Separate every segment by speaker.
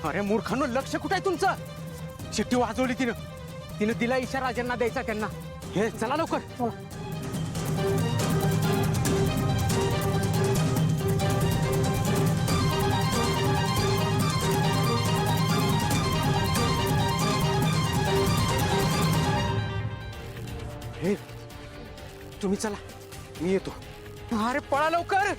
Speaker 1: अरे मूर्खांनो, लक्ष कुठे आहे तुमचं? शिट्टी वाजवली तिनं दिला इशारा ज्यांना द्यायचा त्यांना. हे चला लवकर. हे तुम्ही चला, मी येतो. अरे पळा लवकर.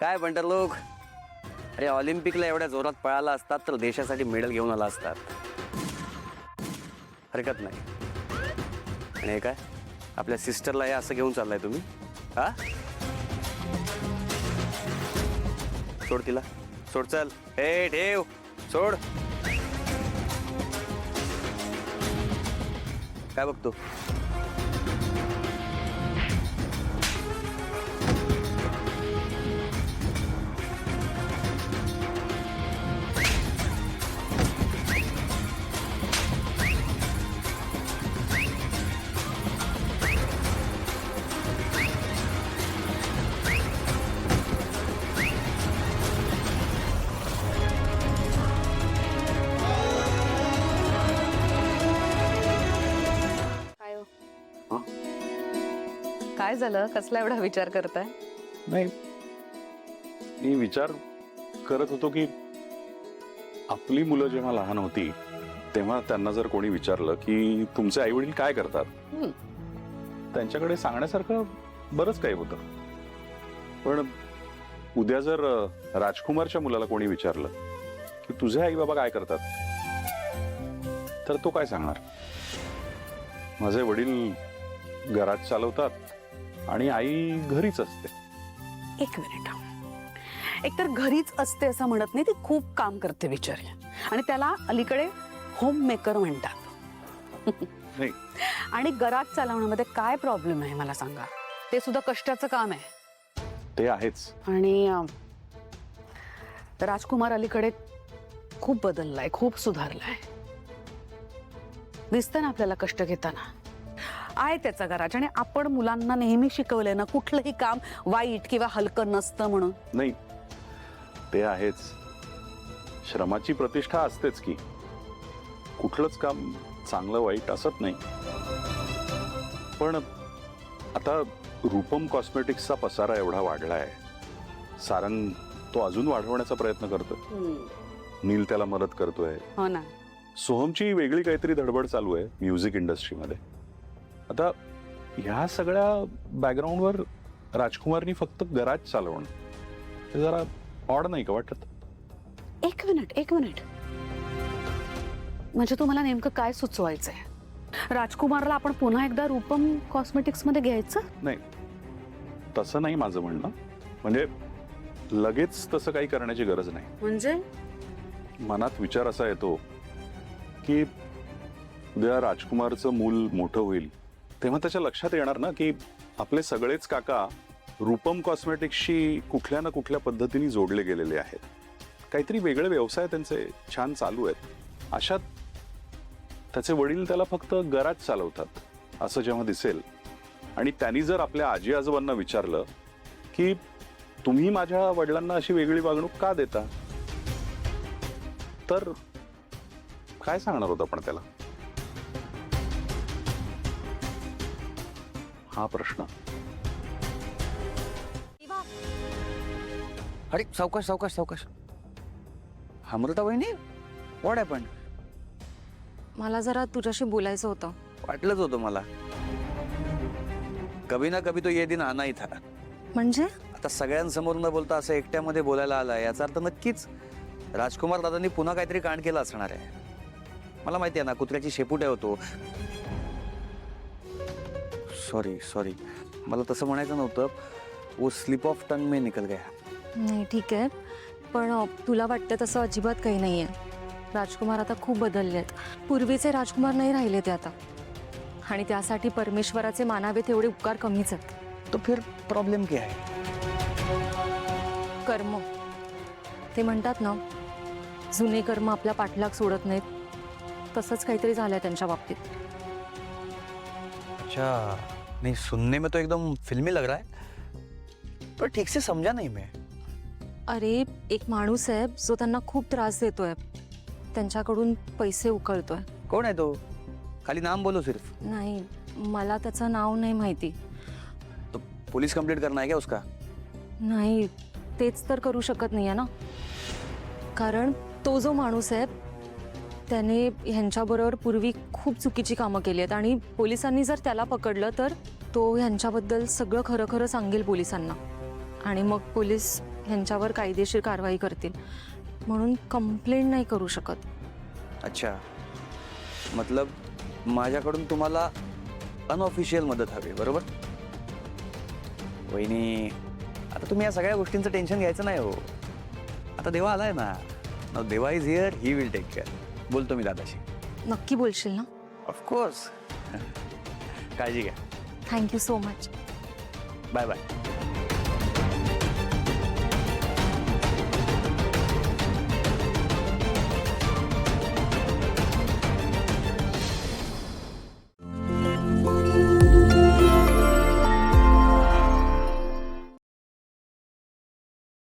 Speaker 2: काय बंटर लोक, अरे ऑलिम्पिकला एवढ्या जोरात पळाला असतात तर देशासाठी मेडल घेऊन आला असतात. हरकत नाही. आणि हे काय, आपल्या सिस्टरला हे असं घेऊन चाललाय तुम्ही? हा, सोड तिला, सोड. चल, हे ठेव, सोड. काय बघतो?
Speaker 3: काय झालं? कसला एवढा विचार करताय?
Speaker 4: नाही, मी विचार करत होतो की आपली मुलं जेव्हा लहान होती तेव्हा त्यांना जर कोणी विचारलं की तुमचे आई वडील काय करतात, त्यांच्याकडे सांगण्यासारखं बरंच काही होतं. पण उद्या जर राजकुमारच्या मुलाला कोणी विचारलं की तुझे आई बाबा काय करतात, तर तो काय सांगणार? माझे वडील घरात चालवतात आणि आई घरीच असते.
Speaker 3: एक मिनिट. एकतर घरीच असते असं म्हणत नाही, ती खूप काम करते बिचारी. आणि त्याला अलीकडे होम मेकर म्हणतात.
Speaker 4: नाही,
Speaker 3: आणि घरात चालवण्यामध्ये काय प्रॉब्लेम आहे मला सांगा? ते सुद्धा कष्टाचं काम आहे.
Speaker 4: ते आहेच. आणि
Speaker 3: राजकुमार अलीकडे खूप बदललाय, खूप सुधारलाय. दिसतं ना आपल्याला कष्ट घेताना. आहे त्याचा गराज. आणि आपण मुलांना नेहमी शिकवलंय ना, कुठलंही काम वाईट किंवा हलकं नसतं म्हणून.
Speaker 4: नाही, ते आहेच. श्रमाची प्रतिष्ठा असतेच की. कुठलंच काम चांगलं वाईट असत नाही. पण आता रूपम कॉस्मेटिक्सचा पसारा एवढा वाढलाय, सारंग तो अजून वाढवण्याचा प्रयत्न करतोय. नील त्याला मदत करतोय.
Speaker 3: हो ना.
Speaker 4: सोहमची वेगळी काहीतरी धडपड चालू आहे म्युझिक इंडस्ट्रीमध्ये. आता ह्या सगळ्या बॅकग्राऊंडवर राजकुमारनी फक्त गराज चालवणं, हे जरा ऑड नाही का वाटत?
Speaker 3: एक मिनिट. म्हणजे तुम्हाला नेमकं काय सुचवायचंय? राजकुमारला आपण पुन्हा एकदा रूपम कॉस्मेटिक्स मध्ये घ्यायचं?
Speaker 4: नाही, तसं नाही माझं म्हणणं. म्हणजे लगेच तसं काही करण्याची गरज नाही.
Speaker 3: म्हणजे
Speaker 4: मनात विचार असा येतो की उद्या राजकुमारचं मूल मोठं होईल तेव्हा त्याच्या लक्षात येणार ना की आपले सगळेच काका रूपम कॉस्मेटिक्सशी कुठल्या ना कुठल्या पद्धतीने जोडले गेलेले आहेत. काहीतरी वेगळे व्यवसाय त्यांचे छान चालू आहेत. अशात त्याचे वडील त्याला फक्त गराज चालवतात असं जेव्हा दिसेल, आणि त्यांनी जर आपल्या आजी आजोबांना विचारलं की तुम्ही माझ्या वडिलांना अशी वेगळी वागणूक का देता, तर काय सांगणार होतं आपण त्याला? हा प्रश्न.
Speaker 2: अरे सावकाश सावकाश सावकाश. अमृता वहिनी, व्हॉट हॅपन्ड?
Speaker 5: मला जरा तुझ्याशी बोलायचं होतं.
Speaker 2: वाटलंच होतं मला. कभी ना कभी तो ये दिन आना ही था.
Speaker 5: म्हणजे
Speaker 2: आता सगळ्यांसमोर न बोलता असं एकट्यामध्ये बोलायला आला, याचा अर्थ नक्कीच राजकुमार दादांनी पुन्हा काहीतरी कांड केला असणार आहे. मला माहिती आहे ना, कुत्र्याची शेपूट आहे होतो. सॉरी सॉरी, मला तसं म्हणायचं नव्हतं. वो स्लिप ऑफ टंग में निकल गया.
Speaker 5: नाही ठीक आहे, पण तुला वाटतं तसं अजिबात काही नाही आहे. राजकुमार आता खूप बदलले आहेत. पूर्वीचे राजकुमार नाही राहिले ते आता. आणि त्यासाठी परमेश्वराचे मानावे तेवढे उपकार कमीच आहेत.
Speaker 2: तो फिर प्रॉब्लेम क्या है?
Speaker 5: कर्म, ते म्हणतात ना, जुने कर्म आपला पाठलाग सोडत नाहीत. तसंच काहीतरी झालंय त्यांच्या बाबतीत.
Speaker 2: अच्छा, नहीं सुनने में तो एकदम फिल्मी लग रहा है, पर ठीक से समझा नहीं मैं.
Speaker 5: अरे एक माणूस आहे जो त्यांना खूप त्रास देतोय. त्यांच्याकडून पैसे उकळतोय.
Speaker 2: कौन है तो? खाली नाम बोलो सिर्फ.
Speaker 5: नाही, मला त्याचं नाव नाही माहिती.
Speaker 2: तो पुलिस कंप्लेंट करना है क्या उसका?
Speaker 5: नाही, तेच तर करू शकत नाही आहे ना. कारण तो जो माणूस आहे त्याने ह्यांच्याबरोबर पूर्वी खूप चुकीची कामं केली आहेत आणि पोलिसांनी जर त्याला पकडलं तर तो ह्यांच्याबद्दल सगळं खरं खरं सांगेल पोलिसांना आणि मग पोलीस ह्यांच्यावर कायदेशीर कारवाई करतील. म्हणून कंप्लेंट नाही करू शकत.
Speaker 2: अच्छा, मतलब माझ्याकडून तुम्हाला अनऑफिशियल मदत हवी, बरोबर? वहिनी, आता तुम्ही या सगळ्या गोष्टींचं टेन्शन घ्यायचं नाही हो. आता देवा आलाय ना. Now Deva is here, he will take care. बोलतो मी दादाशी.
Speaker 5: नक्की बोलशील ना?
Speaker 2: ऑफकोर्स. काळजी घ्या.
Speaker 5: Thank you so much.
Speaker 2: Bye bye.